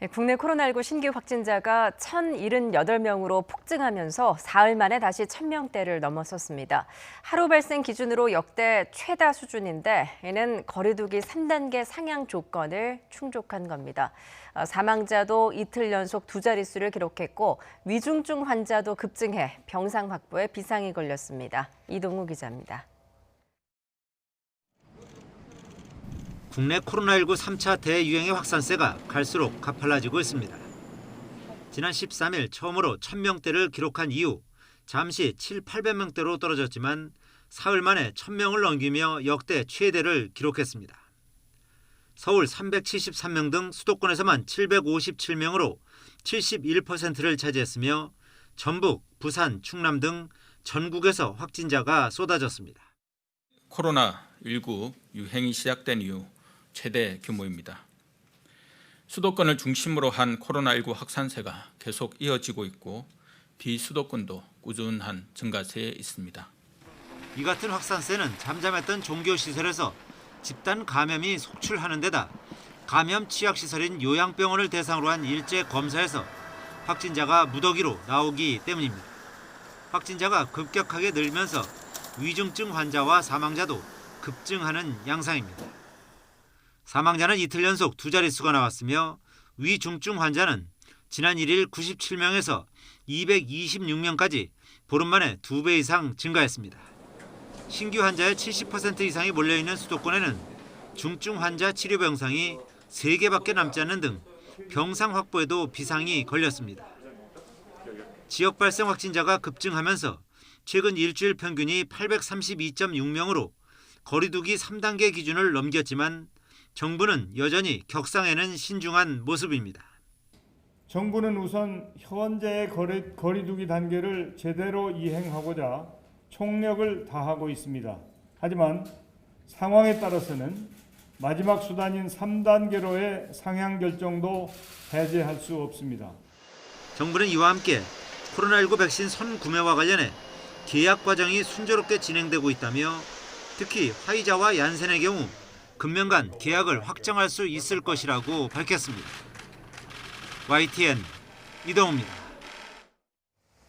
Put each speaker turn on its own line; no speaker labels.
국내 코로나19 신규 확진자가 1,078명으로 폭증하면서 사흘 만에 다시 1,000명대를 넘어섰습니다. 하루 발생 기준으로 역대 최다 수준인데 이는 거리두기 3단계 상향 조건을 충족한 겁니다. 사망자도 이틀 연속 두 자릿수를 기록했고 위중증 환자도 급증해 병상 확보에 비상이 걸렸습니다. 이동우 기자입니다.
국내 코로나19 3차 대유행의 확산세가 갈수록 가팔라지고 있습니다. 지난 13일 처음으로 1,000명대를 기록한 이후 잠시 700~800명대로 떨어졌지만 사흘 만에 1,000명을 넘기며 역대 최대를 기록했습니다. 서울 373명 등 수도권에서만 757명으로 71%를 차지했으며 전북, 부산, 충남 등 전국에서 확진자가 쏟아졌습니다.
코로나19 유행이 시작된 이후 최대 규모입니다. 수도권을 중심으로 한 코로나19 확산세가 계속 이어지고 있고 비수도권도 꾸준한 증가세에 있습니다.
이 같은 확산세는 잠잠했던 종교시설에서 집단 감염이 속출하는 데다 감염 취약시설인 요양병원을 대상으로 한 일제 검사에서 확진자가 무더기로 나오기 때문입니다. 확진자가 급격하게 늘면서 위중증 환자와 사망자도 급증하는 양상입니다. 사망자는 이틀 연속 두 자릿수가 나왔으며 위중증 환자는 지난 1일 97명에서 226명까지 보름 만에 2배 이상 증가했습니다. 신규 환자의 70% 이상이 몰려있는 수도권에는 중증 환자 치료 병상이 3개밖에 남지 않는 등 병상 확보에도 비상이 걸렸습니다. 지역 발생 확진자가 급증하면서 최근 일주일 평균이 832.6명으로 거리두기 3단계 기준을 넘겼지만 정부는 여전히 격상에는 신중한 모습입니다.
정부는 우선 현재의 거리두기 단계를 제대로 이행하고자 총력을 다하고 있습니다. 하지만 상황에 따라서는 마지막 수단인 3단계로의 상향 결정도 배제할 수 없습니다.
정부는 이와 함께 코로나19 백신 선구매와 관련해 계약 과정이 순조롭게 진행되고 있다며 특히 화이자와 얀센의 경우 금년간 계약을 확정할 수 있을 것이라고 밝혔습니다. YTN 이동우입니다.